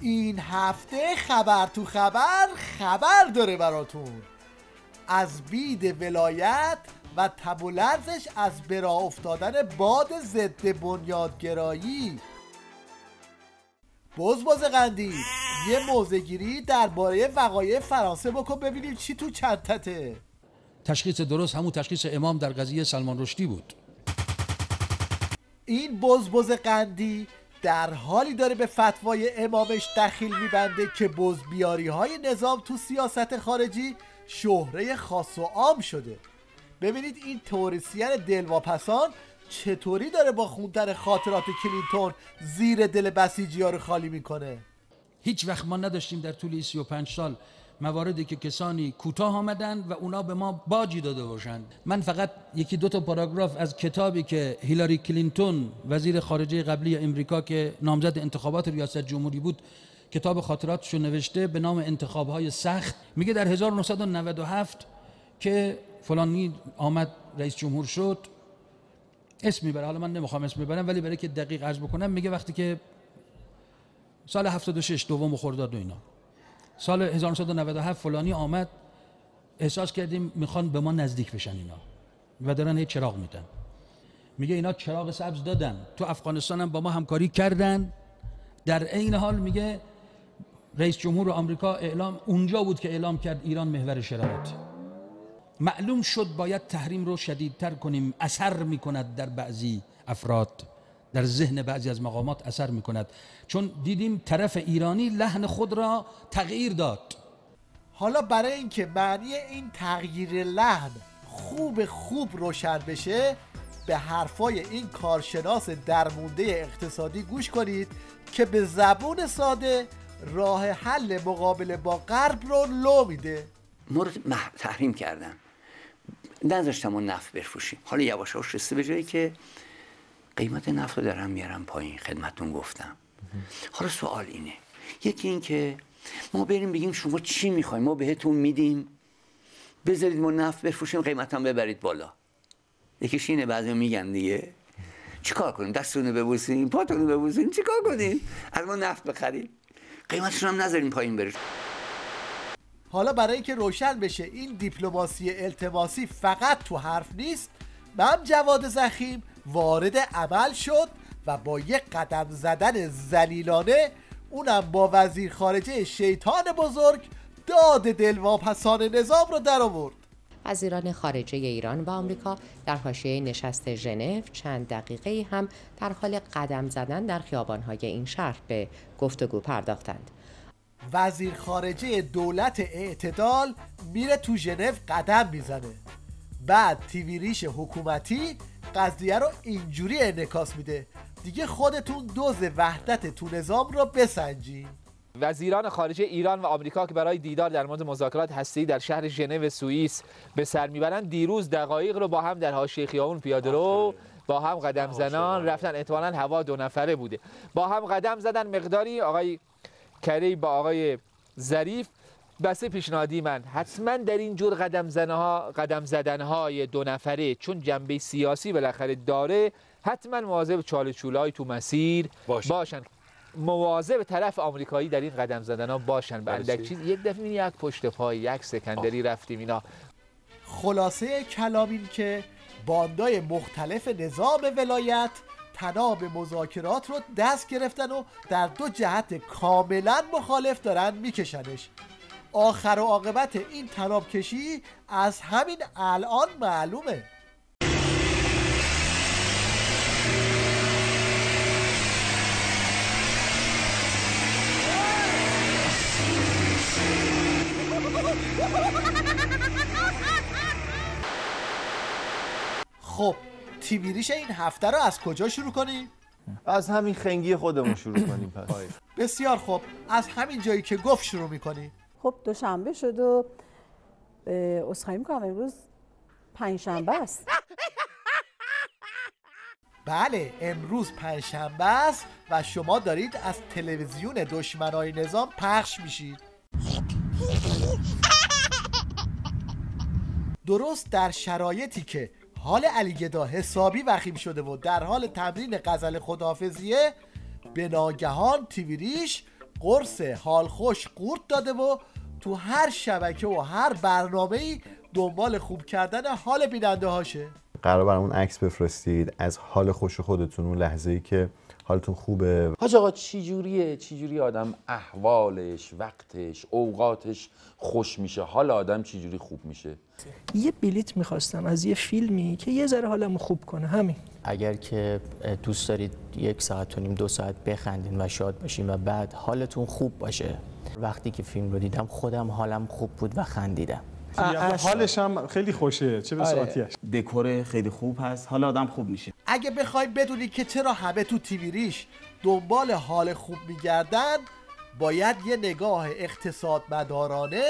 این هفته خبر تو خبر داره براتون. از بید ولایت و تب و لرزش از به راه افتادن باد ضد بنیادگرایی. بز قندی یه موضع‌گیری درباره وقایع فرانسه بکن ببینیم چی تو چنتته. تشخیص درست همون تشخیص امام در قضیه سلمان رشدی بود. این بز قندی در حالی داره به فتوای امامش دخیل میبنده که بزبیاری های نظام تو سیاست خارجی شهره خاص و عام شده. ببینید این تئوریسین دلواپسان چطوری داره با خوندن خاطرات کلینتون زیر دل بسیجی ها رو خالی میکنه. هیچ وقت ما نداشتیم در طول 35 سال مواردی که کسانی کوتاه آمدن و اونا به ما باجی داده باشند. من فقط یکی دو تا پاراگراف از کتابی که هیلاری کلینتون وزیر خارجه قبلی امریکا که نامزد انتخابات ریاست جمهوری بود کتاب خاطراتشو نوشته به نام انتخاب‌های سخت. میگه در 1997 که فلانی آمد رئیس جمهور شد، اسم میبره، حالا من نمیخوام اسم ببرم ولی برای که دقیق عرض بکنم میگه وقتی که سال 76 دوم خرداد و اینا، سال 1997 فلانی آمد، احساس کردیم میخوان به ما نزدیک بشن اینا و دارن هی چراغ میدن. میگه اینا چراغ سبز دادن، تو افغانستان هم با ما همکاری کردن. در عین حال میگه رئیس جمهور آمریکا اونجا بود که اعلام کرد ایران محور شرایط. معلوم شد باید تحریم رو شدیدتر کنیم، اثر میکند در بعضی افراد، در ذهن بعضی از مقامات اثر میکند، چون دیدیم طرف ایرانی لحن خود را تغییر داد. حالا برای اینکه معنی این تغییر لحن خوب روشن بشه به حرفای این کارشناس درمونده اقتصادی گوش کنید که به زبون ساده راه حل مقابله با غرب رو لو میده. ما رو تحریم کردن، نذاشتم ما نفت بفروشیم. حالا یواش یواش رسیده به جایی که قیمت نفت رو دارم میارم پایین. خدمتتون گفتم. حالا سوال اینه، یکی این که ما بریم بگیم شما چی میخوایم ما بهتون میدیم، بذارید ما نفت بفروشیم قیمت هم ببرید بالا. یکیش اینه، بعضی میگن دیگه چیکار کنیم؟ دستونو ببوسیم، پاتونو ببوسیم، چیکار کنیم؟ از ما نفت بخریم، قیمتشون هم نذاریم پایین بره. حالا برای اینکه روشن بشه این دیپلماسی التماسی فقط تو حرف نیست، من جواد زخیم وارد عمل شد و با یک قدم زدن ذلیلانه، اونم با وزیر خارجه شیطان بزرگ، داد دلواپسان نظام رو در آورد. وزیران خارجه ایران و آمریکا در حاشیه نشست ژنو چند دقیقه هم در حال قدم زدن در خیابان‌های این شهر به گفتگو پرداختند. وزیر خارجه دولت اعتدال میره تو ژنو قدم میزنه، بعد تیوی ریش حکومتی قضیه رو اینجوری انعکاس میده. دیگه خودتون دوز وحدت تو نظام رو بسنجین. وزیران خارجه ایران و آمریکا که برای دیدار در مورد مذاکرات هسته‌ای در شهر ژنو سوئیس به سر میبرند، دیروز دقایق رو با هم در حاشیه خیابون پیاده رو با هم قدم زنان رفتن. احتمالاً هوا 2 نفره بوده، با هم قدم زدن. مقداری آقای کری با آقای ظریف بسه پیشنهادی من حتما در این جور قدم زدن‌های 2 نفره، چون جنبه سیاسی بالاخره داره، حتما مواظب چاله چوله‌های تو مسیر باشن. مواظب طرف آمریکایی در این قدم زدن‌ها باشن. بعد چیز یک دفعه یک پشت پای، یک سکندری رفتیم اینا. خلاصه کلام این که باندای مختلف نظام ولایت تناب مذاکرات رو دست گرفتن و در 2 جهت کاملا مخالف دارن میکشنش. آخر و عاقبت این تناب کشی از همین الان معلومه. خب تیوی ریش این هفته رو از کجا شروع کنیم؟ از همین خنگی خودمون شروع کنیم. پس بسیار خوب، از همین جایی که گفت شروع میکنیم. خب دوشنبه شد و عذرخواهی میکنم امروز پنجشنبه است. بله امروز پنجشنبه است و شما دارید از تلویزیون دشمنای نظام پخش میشید. درست در شرایطی که حال علیگدا حسابی وخیم شده و در حال تمرین غزل خداحافظیه، به ناگهان تیوی ریش قرص حال خوش قورت داده و تو هر شبکه و هر برنامه‌ای دنبال خوب کردن حال بیننده هاشه. قرار برامون عکس بفرستید از حال خوش خودتون، اون لحظه‌ای که حالتون خوبه. حاج آقا چجوری آدم احوالش، وقتش، اوقاتش خوش میشه، حال آدم چجوری خوب میشه؟ یه بلیت میخواستم از یه فیلمی که یه ذره حالمو خوب کنه، همین. اگر که دوست دارید 1 ساعت و نیم 2 ساعت بخندین و شاد باشین و بعد حالتون خوب باشه، وقتی که فیلم رو دیدم خودم حالم خوب بود و خندیدم. حالش هم خیلی خوشه، چه بساطیش. دکور خیلی خوب هست، حال آدم خوب میشه. اگه بخوایم بدونی که چرا همه تو تیوی ریش دنبال حال خوب میگردن، باید یه نگاه اقتصادمدارانه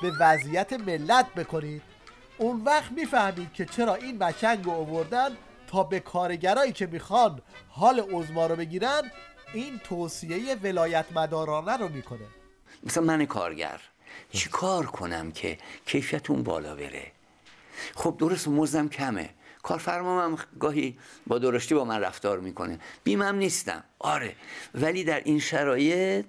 به وضعیت ملت بکنید. اون وقت میفهمید که چرا این بچنگ رو آوردن تا به کارگرایی که میخوان حال عظما رو بگیرن این توصیه ولایت مدارانه رو میکنه. مثلا من کارگر چی کار کنم که کیفیت اون بالا بره؟ خب درست مزدم کمه، کارفرمام هم گاهی با درشتی با من رفتار میکنه، بیمم نیستم، آره، ولی در این شرایط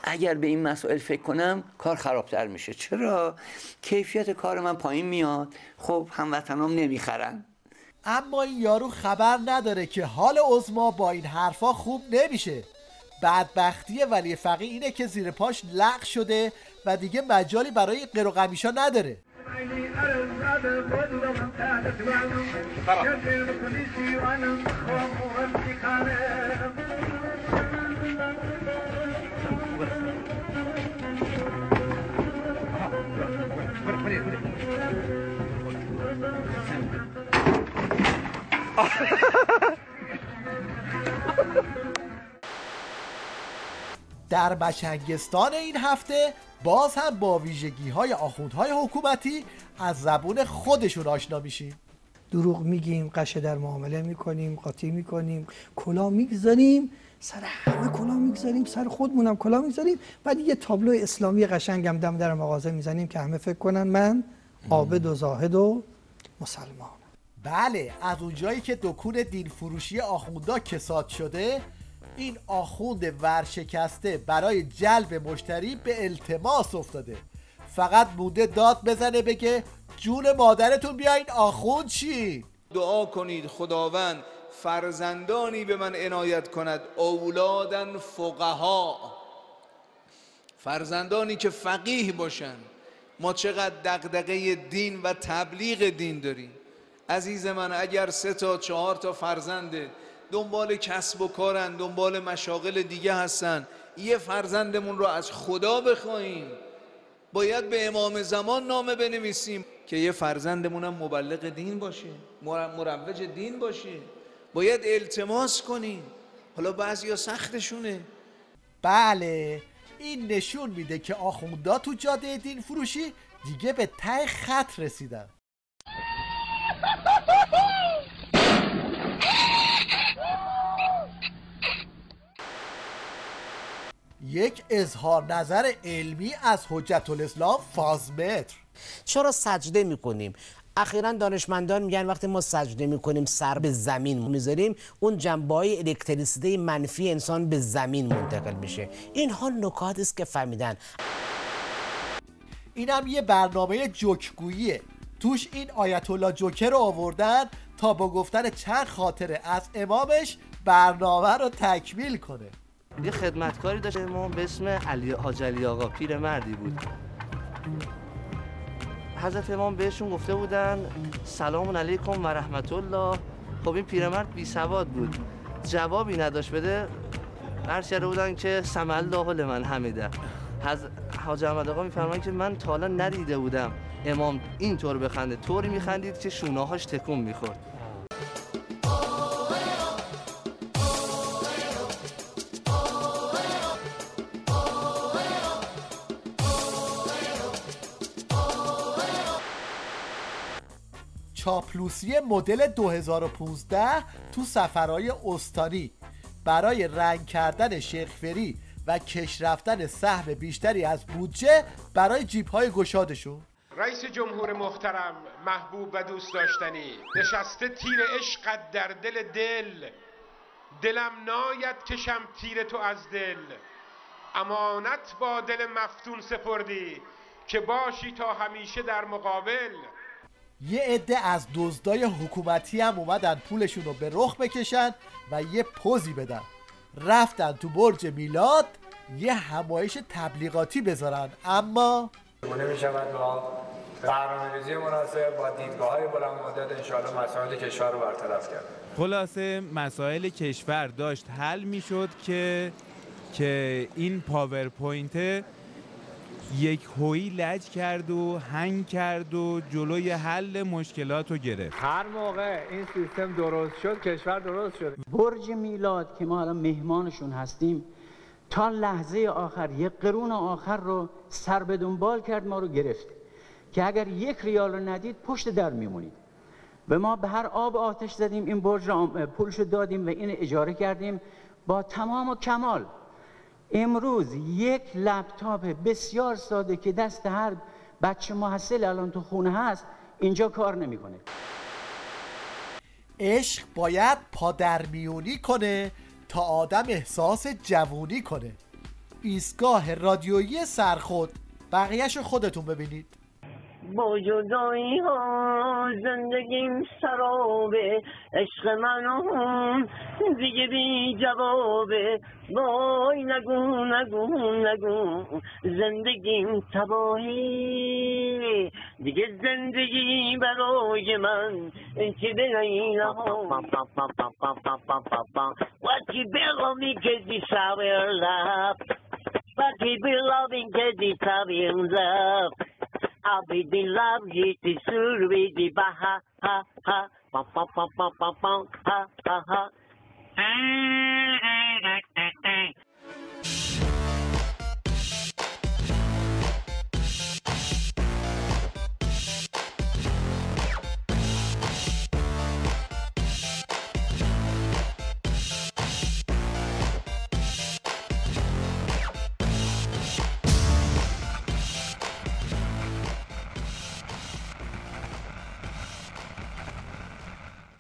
اگر به این مسائل فکر کنم کار خرابتر میشه. چرا؟ کیفیت کار من پایین میاد، خب هموطنام نمیخرن. اما این یارو خبر نداره که حال عظما با این حرفا خوب نمیشه. بدبختی ولی فقیه اینه که زیر پاش لق شده و دیگه مجالی برای قر و قمیشا نداره. در بچنگستان این هفته باز هم با ویژگی‌های آخوندهای حکومتی از زبون خودشون آشنا میشیم. دروغ میگیم، قشه در معامله میکنیم، قاطی میکنیم، کلاه میگذاریم، سر همه کلاه میگذاریم، سر خودمونم کلاه میگذاریم، بعد یه تابلو اسلامی قشنگم دم در مغازه میزنیم که همه فکر کنن من عابد و زاهد و مسلمان. بله، از اونجایی که دکون دین فروشی آخوندا کساد شده، این آخوند ورشکسته برای جلب مشتری به التماس افتاده. فقط مونده داد بزنه بگه جون مادرتون بیاین آخوند چی؟ دعا کنید خداوند فرزندانی به من عنایت کند، اولادن فقها، فرزندانی که فقیه باشن. ما چقدر دغدغه دین و تبلیغ دین داریم. عزیز من، اگر 3 تا 4 تا فرزنده دنبال کسب و کارن، دنبال مشاغل دیگه هستن، یه فرزندمون رو از خدا بخوایم. باید به امام زمان نامه بنویسیم که یه فرزندمون هم مبلغ دین باشه، مروج دین باشه. باید التماس کنیم. حالا بعضیا سختشونه. بله، این نشون میده که آخوندا تو جاده دین فروشی دیگه به ته خط رسیدن. یک اظهار نظر علمی از حجت الاسلام فازمتر. چرا سجده میکنیم؟ اخیراً دانشمندان میگن وقتی ما سجده میکنیم سر به زمین میذاریم، اون جنبه‌های الکتریسیته منفی انسان به زمین منتقل میشه. اینها نکاتی است که فهمیدن. اینم یه برنامه جوکگوییه. توش این آیت الله جوکر رو آوردن تا با گفتن چند خاطره از امامش برنامه رو تکمیل کنه. یه خدمتکاری داشت امام به اسم حاج علی آقا، پیرمردی بود. حضرت امام بهشون گفته بودن سلام علیکم و رحمت الله. خب این پیرمرد بی سواد بود، جوابی نداشت بده. عرض کرده بودن که سمع الله لمن حمیده. حاج احمد آقا میفرمایند که من تا حالا ندیده بودم امام اینطور بخنده، طوری میخندید که شونه‌هاش تکون میخورد. چاپلوسی مدل 2015 تو سفرهای استانی برای رنگ کردن شیخفری و کش رفتن سهم بیشتری از بودجه برای جیب‌های گشادشون. رئیس جمهور محترم، محبوب و دوست داشتنی، نشسته تیر عشقت در دل، دلم ناید کشم تیر تو از دل. امانت با دل مفتون سپردی که باشی تا همیشه در مقابل. یه عده از دزدای حکومتی هم اومدن پولشون رو به رخ بکشن و یه پوزی بدن. رفتن تو برج میلاد یه همایش تبلیغاتی بذارن، اما نمی‌شود با برنامه‌ریزی مناسب با دیدگاه‌های بلند مدت انشاءالله مسائل کشور رو برطرف کرد. خلاصه مسائل کشور داشت حل میشد که این پاورپوینت یک هویی لج کرد و هنگ کرد و جلوی حل مشکلات رو گرفت. هر موقع این سیستم درست شد کشور درست شد. برج میلاد که ما الان مهمانشون هستیم تا لحظه آخر، یک قرون آخر رو سر به دنبال کرد، ما رو گرفت که اگر 1 ریال رو ندید پشت در میمونید. و ما به هر آب آتش زدیم، این برج را پولشو دادیم و این اجاره کردیم با تمام و کمال. امروز یک لپتاپ بسیار ساده که دست هر بچه محصل الان تو خونه هست اینجا کار نمیکنه. عشق باید پادرمیونی کنه تا آدم احساس جوونی کنه. ایستگاه رادیویی سرخود، بقیه‌شو خودتون ببینید. با جدایی ها زندگیم سرابه، عشق منم دیگه بی جوابه. وای نگو نگو نگو زندگیم تباهی، دیگه زندگی برای من که به نیله ها. What you below me get this sour love, what you below me get this sour love. I'll be the love you to sur with the ba ha ha ha pa pa pa pa pa pa ha ha ha.